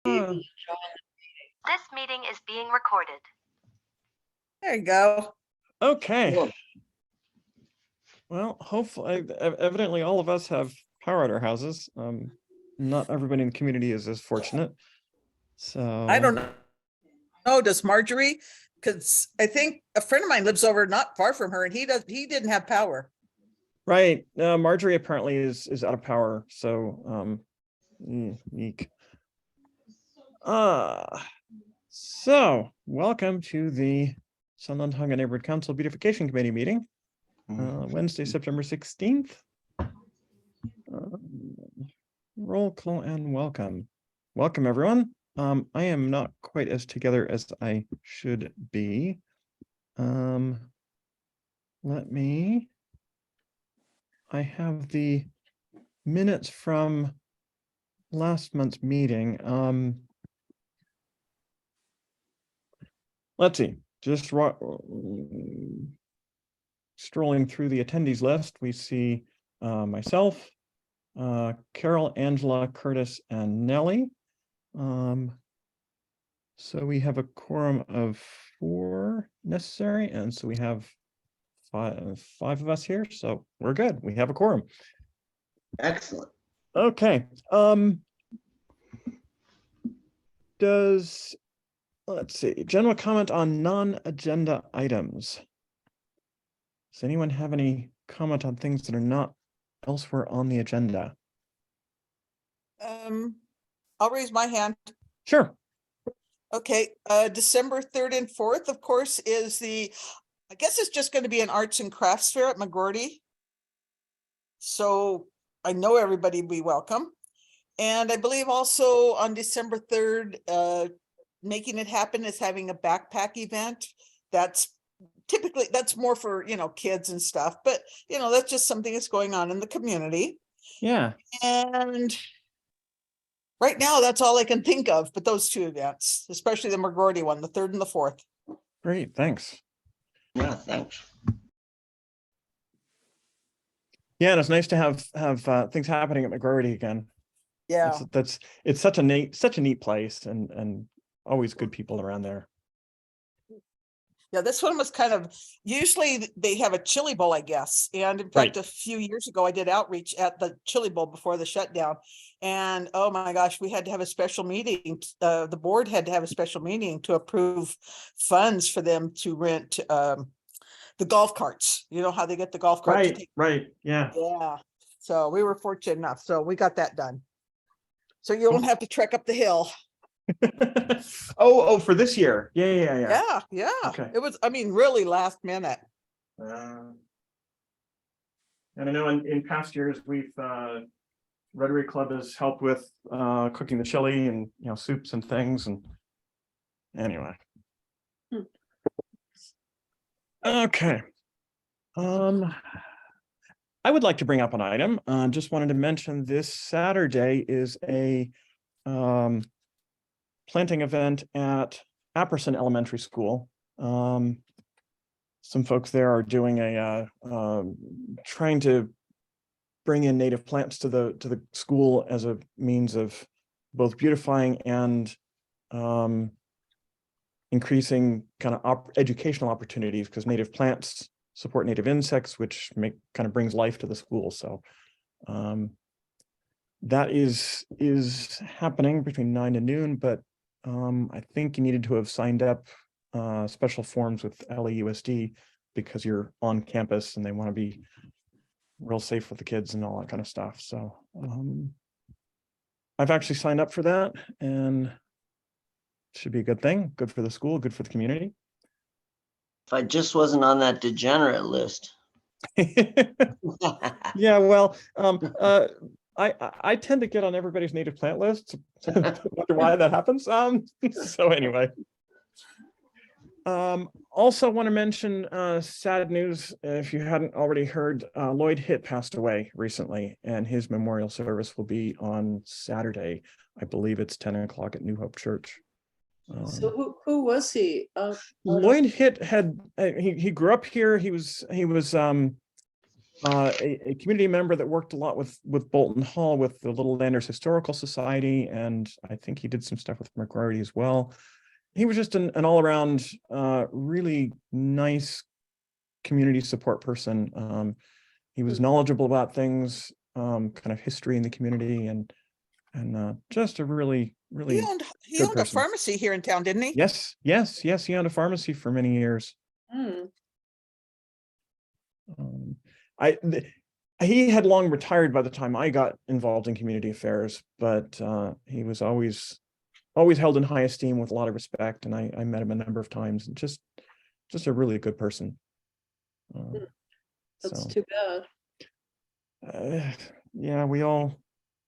This meeting is being recorded. There you go. Okay. Cool. Well, hopefully, evidently all of us have power at our houses. Not everybody in the community is as fortunate. So I don't know. Oh, does Marjorie? Because I think a friend of mine lives over not far from her, and he didn't have power. Right. Marjorie apparently is out of power. So eek. So welcome to the Sunland Tonga Neighborhood Council Beautification Committee meeting. Wednesday, September 16th. Roll call and welcome. Welcome, everyone. I am not quite as together as I should be. I have the minutes from last month's meeting. Let's see, just strolling through the attendees list, we see myself, Carol, Angela, Curtis, and Nellie. So we have a quorum of 4 necessary, and so we have five of us here, so we're good. We have a quorum. Excellent. Okay. Let's see, general comment on non-agenda items. Does anyone have any comment on things that are not elsewhere on the agenda? I'll raise my hand. Sure. Okay, December 3rd and 4th, of course, is I guess it's just going to be an arts and crafts fair at McGordy. So I know everybody will be welcome. And I believe also on December 3rd, Making It Happen is having a backpack event. That's more for, kids and stuff, but that's just something that's going on in the community. Yeah. And right now, that's all I can think of, but those 2 events, especially the McGordy one, the 3rd and the 4th. Great, thanks. Yeah, thanks. Yeah, and it's nice to have things happening at McGordy again. Yeah. It's such a neat place, and always good people around there. Yeah, this one was usually they have a chili bowl, I guess. And in fact, Right. A few years ago, I did outreach at the chili bowl before the shutdown. And oh my gosh, we had to have a special meeting. The board had to have a special meeting to approve funds for them to rent the golf carts. You know how they get the golf carts? Right. Yeah. Yeah. So we were fortunate enough. So we got that done. So you don't have to trek up the hill. Oh, for this year. Yeah. Yeah. Okay. It was, really last minute. And I know in past years we've Rotary Club has helped with cooking the chili and soups and things, and anyway. Okay. I would like to bring up an item. Just wanted to mention this Saturday is a planting event at Apperson Elementary School. Some folks there are doing trying to bring in native plants to the school as a means of both beautifying and increasing kind of educational opportunities, because native plants support native insects, which brings life to the school. So that is happening between 9 and noon, but I think you needed to have signed up special forms with LAUSD because you're on campus and they want to be real safe with the kids and all that kind of stuff. So I've actually signed up for that, and it should be a good thing, good for the school, good for the community. If I just wasn't on that degenerate list. Yeah, well, I tend to get on everybody's native plant list. So I wonder why that happens. So anyway. Also want to mention sad news, if you hadn't already heard, Lloyd Hitt passed away recently, and his memorial service will be on Saturday. I believe it's 10 o'clock at New Hope Church. So who was he? Lloyd Hitt he grew up here. He was a community member that worked a lot with Bolton Hall, with the Little Landers Historical Society, and I think he did some stuff with McGrady as well. He was just an all-around really nice community support person. He was knowledgeable about things, kind of history in the community, and just a really He owned good a person. pharmacy here in town, didn't he? Yes, he owned a pharmacy for many years. Hmm. He had long retired by the time I got involved in community affairs, but he was always held in high esteem with a lot of respect, and I met him a number of times, and just a really good person. That's So, too bad. yeah, we all.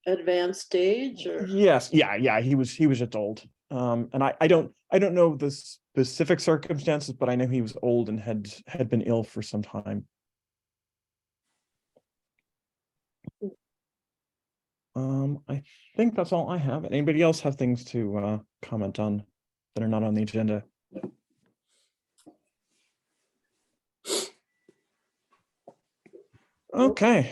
Advanced stage or? Yes, yeah, he was just old. And I don't know the specific circumstances, but I know he was old and had been ill for some time. I think that's all I have. Anybody else have things to comment on that are not on the agenda? Okay.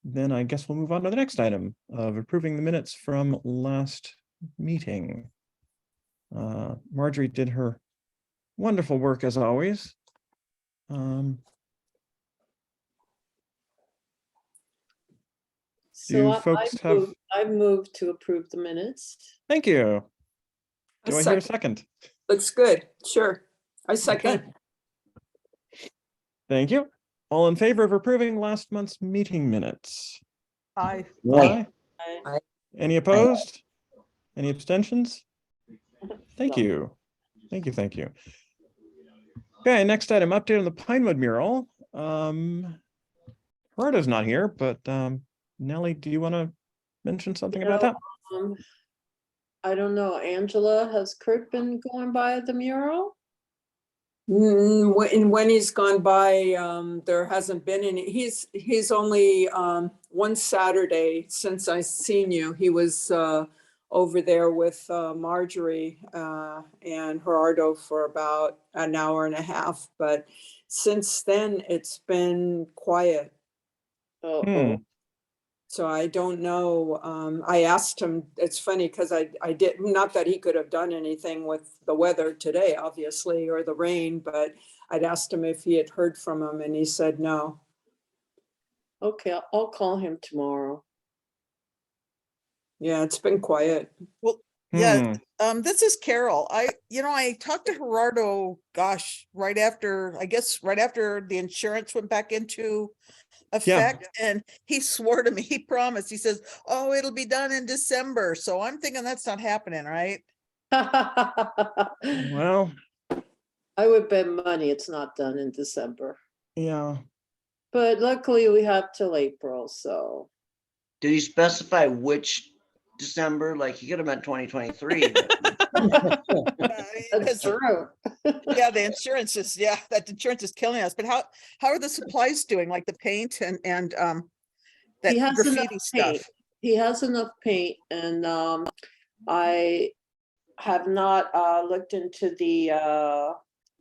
Then I guess we'll move on to the next item of approving the minutes from last meeting. Marjorie did her wonderful work as always. So folks have- I moved to approve the minutes. Thank you. Do I hear a second. second? Looks good. Sure. I second. Okay. Thank you. All in favor of approving last month's meeting minutes? Aye. Aye. I- Any opposed? Any abstentions? Thank you. Thank you. Okay, next item, update on the Pinewood mural. Gerardo's not here, but Nellie, do you want to mention something about that? I don't know, Angela, has Kurt been going by the mural? When he's gone by, there hasn't been any. He's only one Saturday since I seen you. He was over there with Marjorie and Gerardo for about an hour and a half. But since then, it's been quiet. Oh, So I don't know. I asked him, it's funny because I did, not that he could have done anything with the weather today, obviously, or the rain, but I'd asked him if he had heard from him and he said no. okay, I'll call him tomorrow. Yeah, it's been quiet. Yeah, this is Carol. I talked to Gerardo, gosh, right after the insurance went back into effect, and he swore to me, he promised, he says, oh, it'll be done in December. So I'm thinking that's not happening, right? Well, I would bet money it's not done in December, yeah. but luckily we have till April, so. Did you specify which December? Like you could have meant 2023. That's Because, true. yeah, that insurance is killing us. But how are the supplies doing, like the paint and that He has enough graffiti paint. stuff? He has enough paint, and I have not looked into the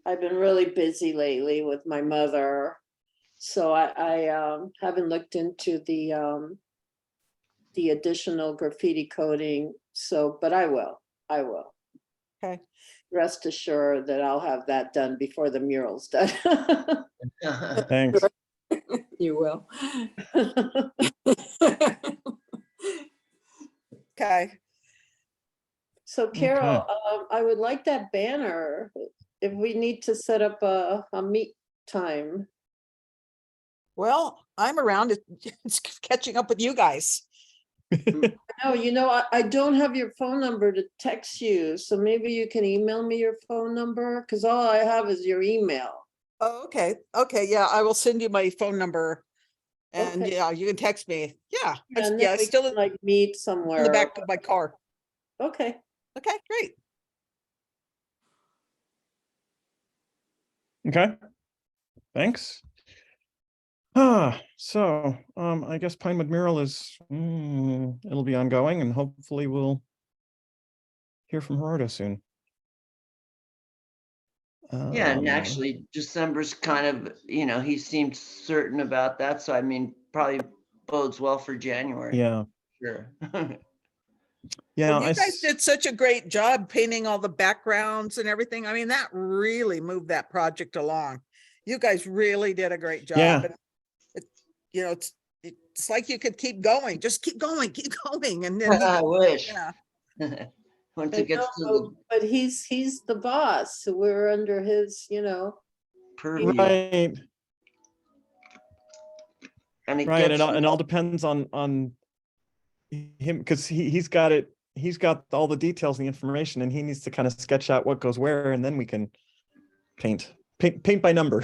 I've been really busy lately with my mother, so I haven't looked into the additional graffiti coating, so but I will. Okay. Rest assured that I'll have that done before the mural's done. Thanks. You will. Okay. So Carol, Okay. I would like that banner if we need to set up a meet time. Well, I'm around. It's catching up with you guys. No, I don't have your phone number to text you, so maybe you can email me your phone number, because all I have is your email. Oh, okay. Okay. Yeah, I will send you my phone number. And Okay. yeah, you can text me. Yeah. And Yeah, then it's we still can, like meet in somewhere. the back of my car. Okay. Okay, great. Okay. Thanks. So I guess Pinewood mural is it'll be ongoing, and hopefully we'll hear from Gerardo soon. Yeah, and Um, actually December's kind of, he seemed certain about that. So I mean, probably bodes well for January. Yeah, Sure. yeah, Well, you guys did such a great job painting all the backgrounds and everything. I mean, that really moved that project along. You guys really did a great job. Yeah. And it, it's like you could keep going, just keep going, and then I wish. yeah. Once I it gets to the know, but he's the boss, so we're under his, purview right, and it right. gets, And it all depends on him, because he's got it. He's got all the details and the information, and he needs to kind of sketch out what goes where, and then we can paint by number.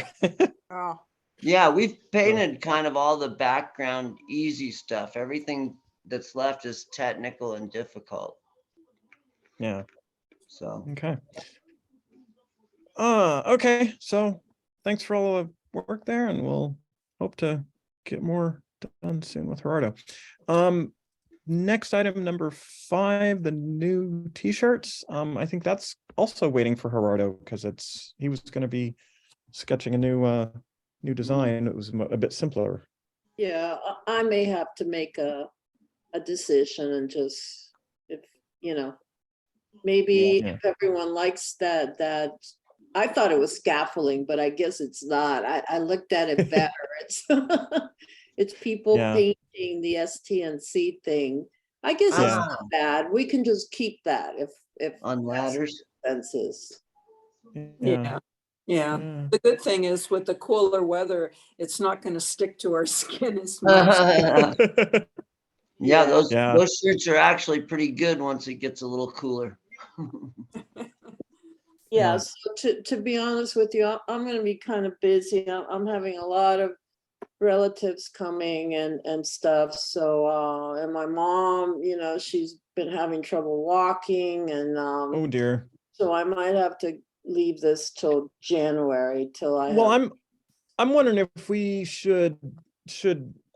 Oh, yeah, we've painted kind of all the background easy stuff. Everything that's left is technical and difficult. Yeah. So Okay. Okay. So thanks for all the work there, and we'll hope to get more done soon with Gerardo. Next item, number 5, the new t-shirts. I think that's also waiting for Gerardo, because he was going to be sketching a new design. It was a bit simpler. Yeah, I may have to make a decision and just, if, maybe Yeah. if everyone likes that, I thought it was scaffolding, but I guess it's not. I looked at it better. It's, it's people Yeah. painting the STNC thing. I guess it's Yeah. not bad. We can just keep that if on ladders. expenses. Yeah. Yeah. The good thing is with the cooler weather, it's not going to stick to our skin as much. Yeah, Yeah. those shirts are actually pretty good once it gets a little cooler. Yeah, so to be honest with you, I'm going to be kind of busy. I'm having a lot of relatives coming and stuff. So, and my mom, she's been having trouble walking, and Oh dear. so I might have to leave this till January till I Well, have. I'm wondering if we should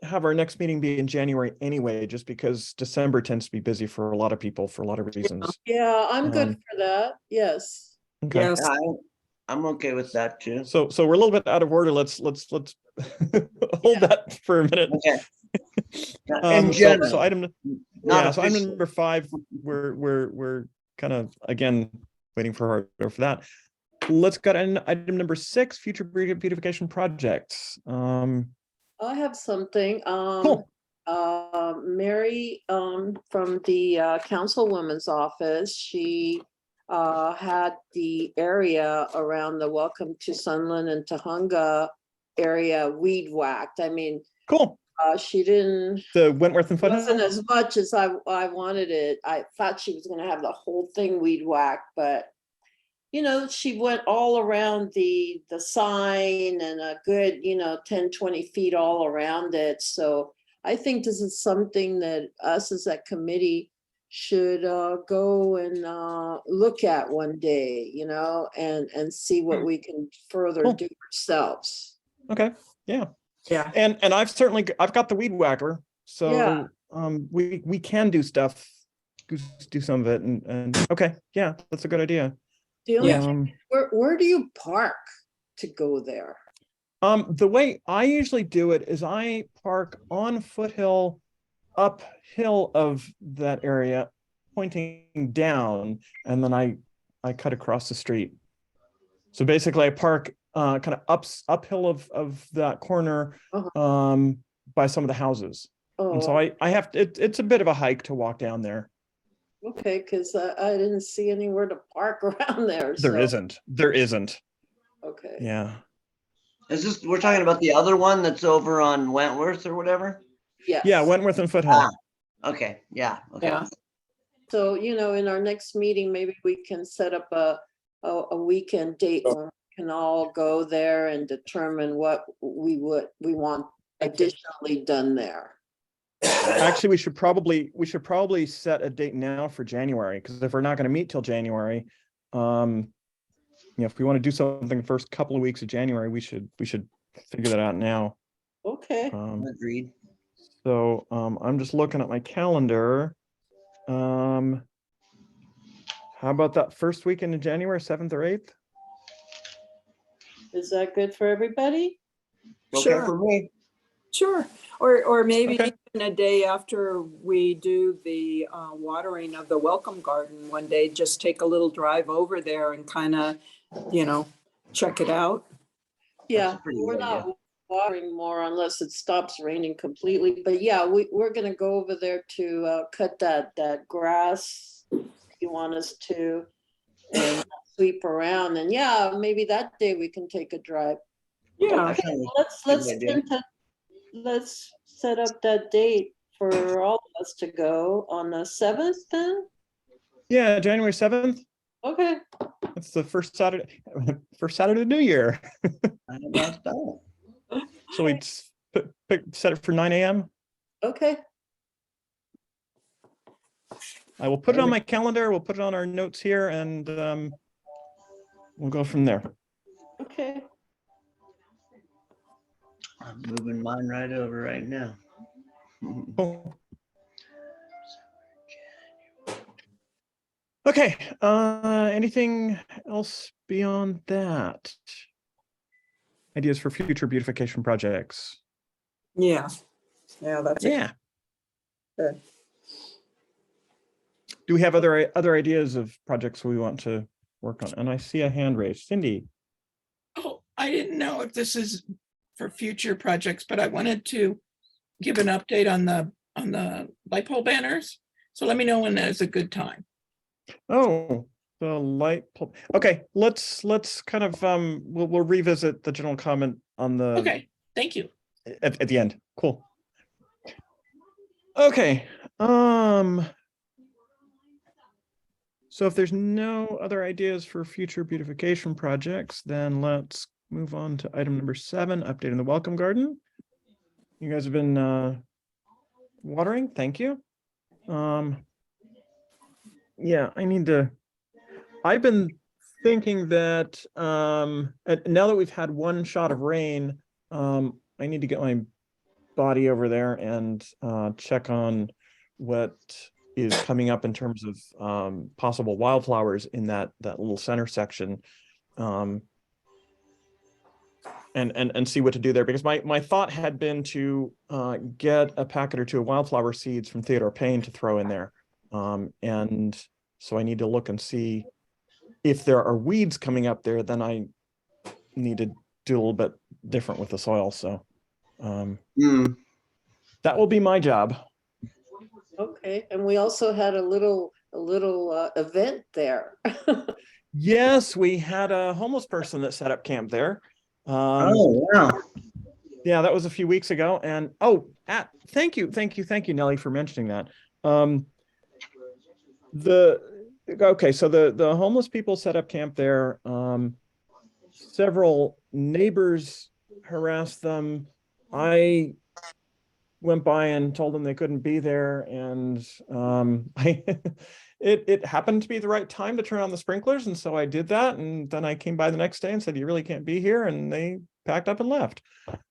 have our next meeting be in January anyway, just because December tends to be busy for a lot of people for a lot of reasons. Yeah, I'm good for that. Yes. Okay. Yes. Yeah, I'm okay with that too. So we're a little bit out of order. Let's hold that for a minute. Okay. In general, So item, not so item officially. number 5, we're kind of again waiting for her for that. Let's go to item number 6, future beautification projects. I have something. Cool. Mary from the councilwoman's office, she had the area around the Welcome to Sunland and Tahunga area weed whacked. I mean, Cool. she didn't. The Wentworth and Wasn't Foothill. as much as I wanted it. I thought she was going to have the whole thing weed whacked, but she went all around the sign and a good 10, 20 feet all around it. So I think this is something that us as a committee should go and look at one day, and see what we can further Cool. do ourselves. Okay. Yeah. Yeah. And I've got the weed whacker, so Yeah. we can do stuff, do some of it, and okay, yeah, that's a good idea. The only Yeah. where do you park to go there? The way I usually do it is I park on Foothill, uphill of that area, pointing down, and then I cut across the street. So basically I park kind of uphill of that corner, by some of the houses. And so Oh, I have to, it's a bit of a hike to walk down there. okay, because I didn't see anywhere to park around there. There so, isn't. Okay. Yeah. We're talking about the other one that's over on Wentworth or whatever? Yes. Yeah, Wentworth and Foothill. Okay, yeah, okay. Yeah. So, in our next meeting, maybe we can set up a weekend date where we can all go there and determine what we want additionally done there. Actually, we should probably set a date now for January, because if we're not going to meet till January, if we want to do something the first couple of weeks of January, we should figure that out now. Okay. Agreed. So I'm just looking at my calendar. How about that first weekend in January, 7th or 8th? Is that good for everybody? Okay Sure. for me. Sure, or maybe Okay. even a day after we do the watering of the welcome garden one day, just take a little drive over there and kind of, check it out. Yeah, pretty we're good not idea. watering more unless it stops raining completely, but yeah, we're gonna go over there to cut that grass. You want us to, and sweep around, and yeah, maybe that day we can take a drive. Yeah, That sounds Let's, Good idea. let's set up that date for all of us to go on the 7th then? Yeah, January 7th. Okay, That's the first Saturday, first Saturday of the new year. How about that? So we set it for 9 a.m. okay, I will put it on my calendar. We'll put it on our notes here, and we'll go from there. okay. I'm moving mine right over right now. Cool. Okay, anything else beyond that? Ideas for future beautification projects? yeah, that's it. Yeah. Good. Do we have other ideas of projects we want to work on? And I see a hand raised. Cindy. Oh, I didn't know if this is for future projects, but I wanted to give an update on the light pole banners. So let me know when is a good time. Oh, the light pole. Okay, let's kind of we'll revisit the general comment on the Okay, thank you. at the end. Cool. Okay. So if there's no other ideas for future beautification projects, then let's move on to item number 7, updating the welcome garden. You guys have been watering. Thank you. Yeah, I've been thinking that now that we've had one shot of rain, I need to get my body over there and check on what is coming up in terms of possible wildflowers in that little center section, and see what to do there, because my thought had been to get a packet or two of wildflower seeds from Theodore Payne to throw in there, and so I need to look and see if there are weeds coming up there. Then I need to do a little bit different with the soil, so that will be my job. Okay, and we also had a little event there. Yes, we had a homeless person that set up camp there. Oh, wow. Yeah, that was a few weeks ago. And thank you, Nellie, for mentioning that. So the homeless people set up camp there. Several neighbors harassed them. I went by and told them they couldn't be there, and it happened to be the right time to turn on the sprinklers, and so I did that, and then I came by the next day and said, you really can't be here, and they packed up and left.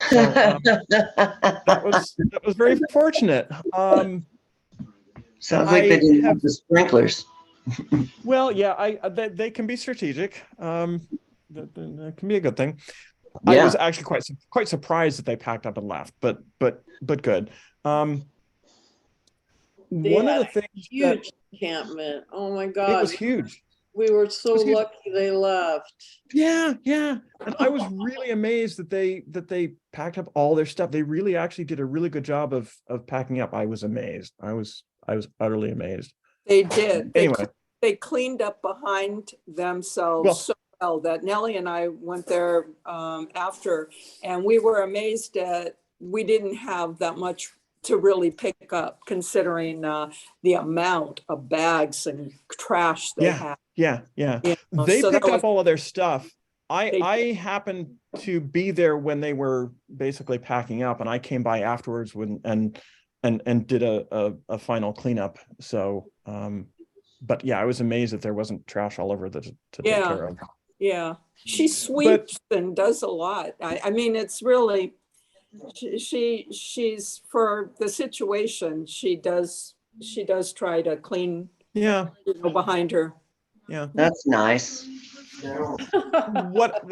So that was very fortunate. Sounds like they didn't have the sprinklers. Well, yeah, they can be strategic. That can be a good thing. Yeah. I was actually quite surprised that they packed up and left, but good. One of the things that Huge encampment. Oh my it God. was huge. We were so was huge. lucky they left. Yeah. And I was really amazed that they packed up all their stuff. They really actually did a really good job of packing up. I was amazed. I was utterly amazed. They did. Anyway. They cleaned up behind themselves so well that Nellie and I went there after, and we were amazed that we didn't have that much to really pick up, considering the amount of bags and trash they had. Yeah. They so picked that up all of their stuff. They I happened to be there when they were basically packing up, and I came by afterwards and did a final cleanup. So, but yeah, I was amazed that there wasn't trash all over to take care of. Yeah, she sweeps and does a lot. I mean, it's really, she's for the situation. She does try to clean. Yeah. Behind her. Yeah. That's nice.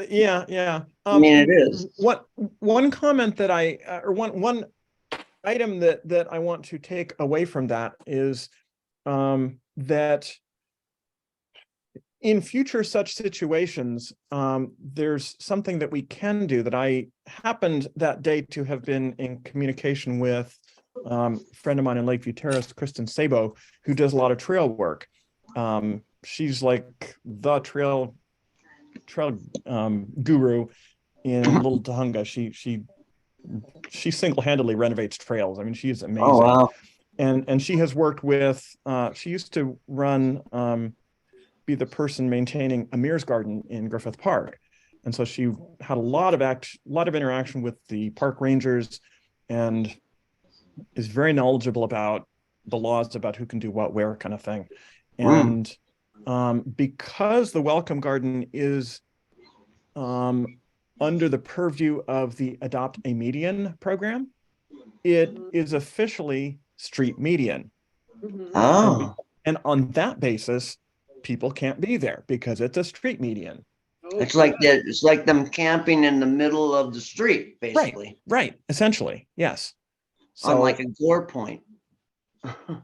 Yeah. I mean, it is. One comment that or one item that I want to take away from that is that in future such situations, there's something that we can do that I happened that day to have been in communication with a friend of mine in Lakeview Terrace, Kristen Sabo, who does a lot of trail work. She's like the trail guru in Little Tahunga. She single-handedly renovates trails. I mean, she is amazing. Oh, wow. And she has worked with, she used to run, be the person maintaining Amir's garden in Griffith Park. And so she had a lot of interaction with the park rangers and is very knowledgeable about the laws about who can do what, where kind of thing. And because the Welcome Garden is under the purview of the Adopt a Median program, it is officially street median. Oh, And on that basis, people can't be there because it's a street median. it's like them camping in the middle of the street, basically, Right. Essentially, yes. on So, like a gore point.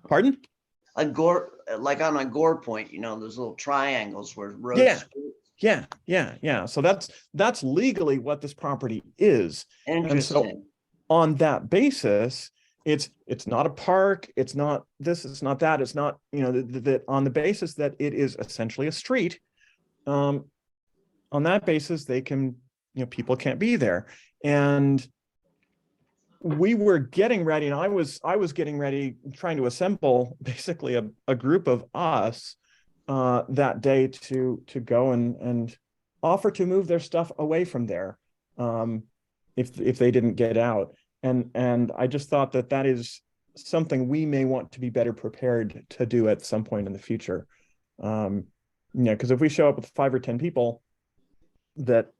pardon? Like on a gore point, you know, those little triangles where roads. Yeah. So that's legally what this property is. And so Interesting. on that basis, it's not a park, it's not this, it's not that, it's not, you know, that on the basis that it is essentially a street, on that basis, they can, you know, people can't be there. And we were getting ready, and I was getting ready, trying to assemble basically a group of us that day to go and offer to move their stuff away from there if they didn't get out. And I just thought that is something we may want to be better prepared to do at some point in the future. Because if we show up with 5 or 10 people that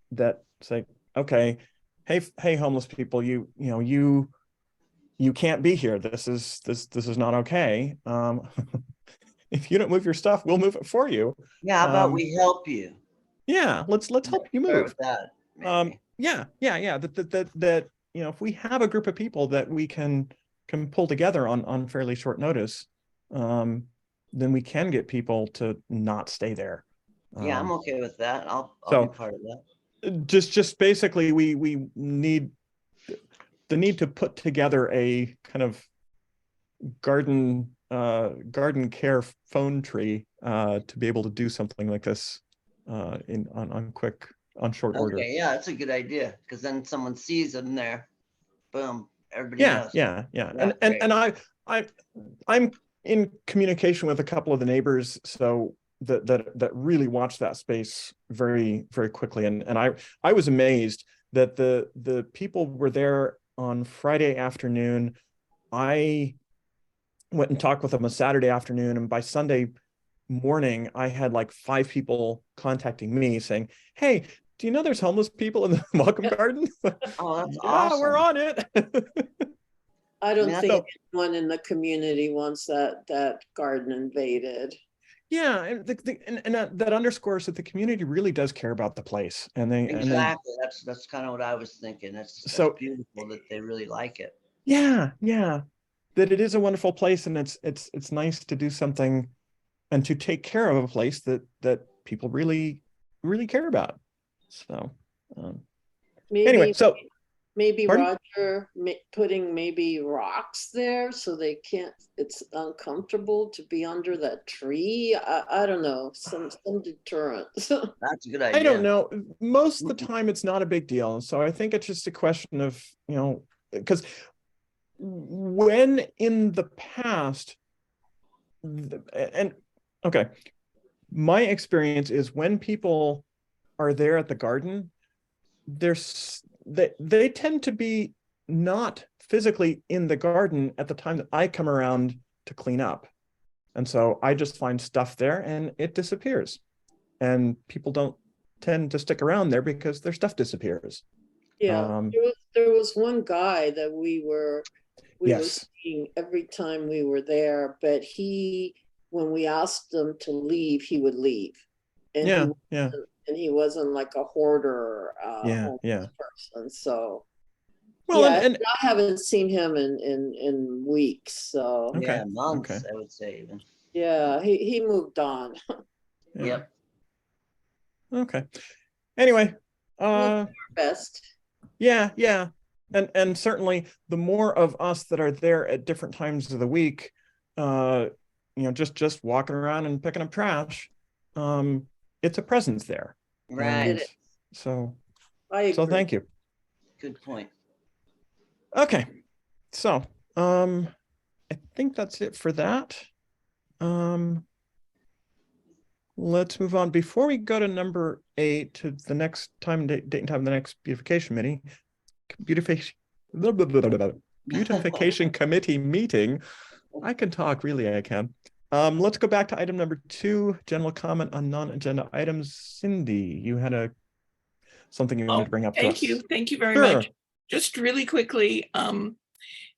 say, okay, hey, homeless people, you can't be here. This is not okay. If you don't move your stuff, we'll move it for you. Yeah, how about we help you? Yeah, let's help you Start move. with that, Yeah. That you know, if we have a group of people that we can pull together on fairly short notice, then we can get people to not stay there. Yeah, I'm okay with that. I'll so be part of that. Just basically we need to put together a kind of garden care phone tree to be able to do something like this on short order. Okay, yeah, that's a good idea, because then someone sees them there, boom, everybody knows. Yeah. Yeah, And I'm in communication with a couple of the neighbors, so that really watch that space very, very quickly. And I was amazed that the people were there on Friday afternoon. I went and talked with them on Saturday afternoon, and by Sunday morning, I had like 5 people contacting me saying, hey, do you know there's homeless people in the Welcome Garden? Oh, that's Yeah, awesome. we're on it. I don't Yeah, think anyone in the community wants that garden invaded. Yeah, and that underscores that the community really does care about the place, and they Exactly. That's kind of what I was thinking. That's So- beautiful that they really like it. yeah, that it is a wonderful place, and it's nice to do something and to take care of a place that people really care about. So anyway, so Maybe pardon? Roger putting maybe rocks there so they can't, it's uncomfortable to be under that tree. I don't know, some deterrent. That's a good idea. I don't know. Most of the time, it's not a big deal. So I think it's just a question of, you know, because when in the past, okay, my experience is when people are there at the garden, they tend to be not physically in the garden at the time that I come around to clean up. And so I just find stuff there and it disappears. And people don't tend to stick around there because their stuff disappears. Yeah, there was one guy that we were Yes. seeing every time we were there, but when we asked him to leave, he would leave. and Yeah, yeah, he wasn't like a hoarder, yeah, homeless yeah. person, so. Well, Yeah, and I haven't seen him in weeks, so, Okay, Yeah, months, okay. I would say even. yeah, he moved on. yeah, Yep. okay. Anyway, Best. yeah, yeah. And certainly the more of us that are there at different times of the week, just walking around and picking up trash, it's a presence there. Right. And It is. so I agree. thank you. Good point. Okay. So, I think that's it for that. Let's move on. Before we go to number 8 to the next date and time of the next beautification beautification committee meeting. I can talk, really, I can. Let's go back to item number 2, general comment on non-agenda items. Cindy, you had something you wanted to bring up to us. Thank you very Sure. much. Just really quickly,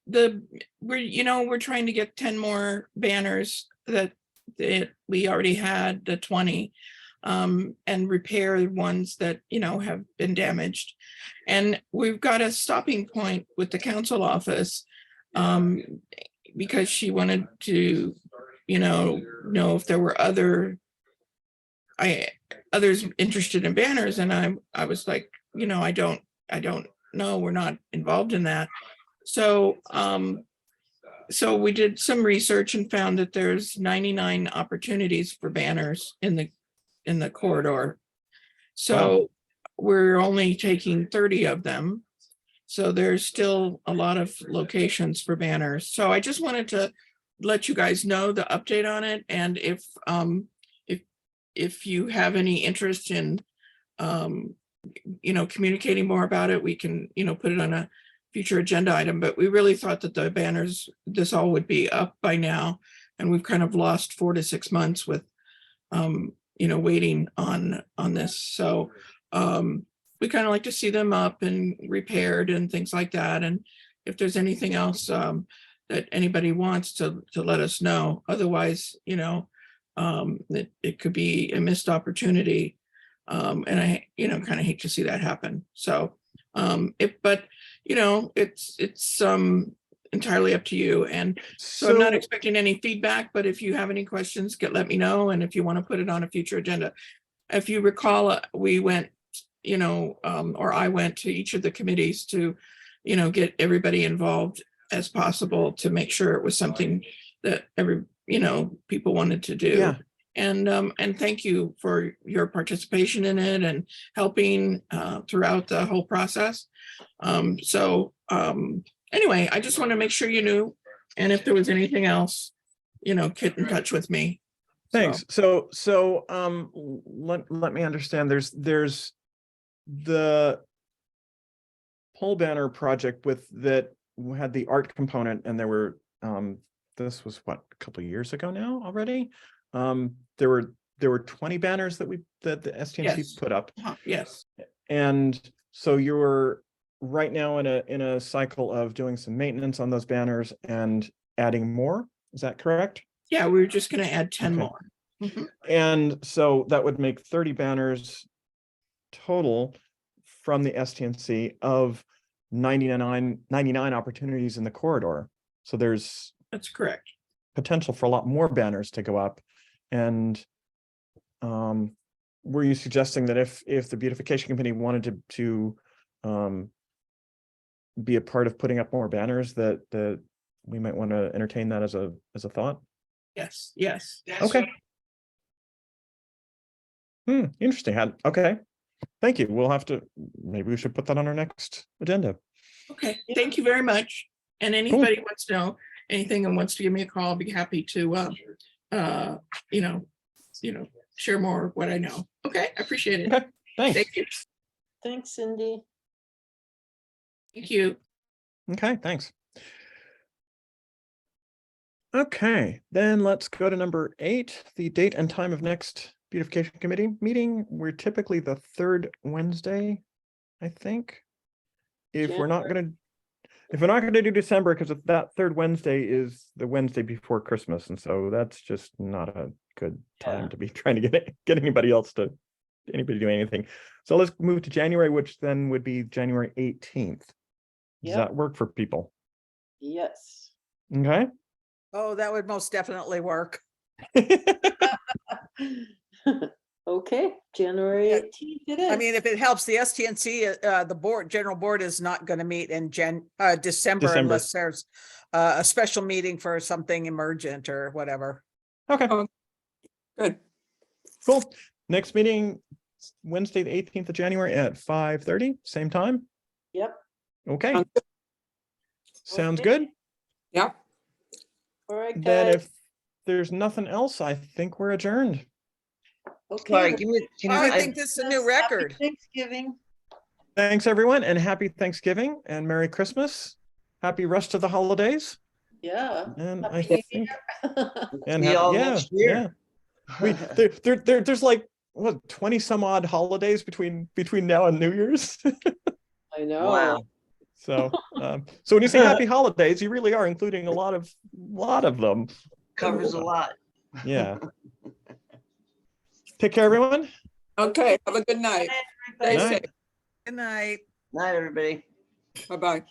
we're trying to get 10 more banners that we already had, the 20, and repair ones that have been damaged. And we've got a stopping point with the council office, because she wanted to know if there were others interested in banners, and I was like, I don't know, we're not involved in that. So we did some research and found that there's 99 opportunities for banners in the corridor. So we're only taking 30 of them. So there's still a lot of locations for banners. So I just wanted to let you guys know the update on it. And if you have any interest in communicating more about it, we can put it on a future agenda item. But we really thought that the banners, this all would be up by now, and we've kind of lost 4 to 6 months with waiting on this. So we kind of like to see them up and repaired and things like that. And if there's anything else that anybody wants to let us know. Otherwise, it could be a missed opportunity. And I, kind of hate to see that happen. So, it's entirely up to you. And so I'm not expecting any feedback, but if you have any questions, let me know. And if you want to put it on a future agenda. If you recall, we went, or I went to each of the committees to, get everybody involved as possible to make sure it was something that people wanted to do. Yeah. And thank you for your participation in it and helping throughout the whole process. Anyway, I just want to make sure you knew, and if there was anything else, get in touch with me. Thanks. So let me understand. There's the pole banner project that had the art component, and there were this was what, a couple of years ago now already. There were 20 banners that the STNC Yes. put up. Yes. And so you're right now in a cycle of doing some maintenance on those banners and adding more. Is that correct? Yeah, we were just going to add 10 Okay. more. Mhm. And so that would make 30 banners total from the STNC of 99 opportunities in the corridor. So there's That's correct. potential for a lot more banners to go up. And were you suggesting that if the beautification committee wanted to be a part of putting up more banners, that we might want to entertain that as a thought? Yes. Yes. Okay. Interesting. Okay. Thank you. Maybe we should put that on our next agenda. Okay. Thank you very much. And anybody wants to know anything and wants to give me a call, I'll be happy to, share more of what I know. Okay. I appreciate it. Okay. Thanks. Thank you. Thanks, Cindy. Thank you. Okay, thanks. Okay, then let's go to number 8, the date and time of next beautification committee meeting. We're typically the 3rd Wednesday, I think. If we're not gonna do December, because that 3rd Wednesday is the Wednesday before Christmas, and so that's just not a good time Yeah. to be trying to get anybody else to anybody do anything. So let's move to January, which then would be January 18th. Does Yep. that work for people? Yes. Okay. Oh, that would most definitely work. Okay, January Yeah. 18th it is. I mean, if it helps, the STNC, the board, general board is not going to meet in December December. unless there's a special meeting for something emergent or whatever. Okay, Good. cool. Next meeting, Wednesday, the 18th of January at 5:30, same time. Yep. Okay, Sounds sounds Okay. good. Yeah. All right, Then guys. if there's nothing else, I think we're adjourned. Sorry, Okay. I I- think this is a new Happy record. Thanksgiving. Thanks, everyone, and happy Thanksgiving and Merry Christmas. Happy rest of the holidays. Yeah. And I Happy New think, Year. and See y'all yeah, next year. yeah. There's like, what, 20 some odd holidays between now and New Year's. I know. Wow. So, so when you say happy holidays, you really are including a lot of them. Covers a lot. Yeah. Take care, everyone. Okay, have a good night. Stay Night. safe. Good night. Night, everybody. Bye-bye.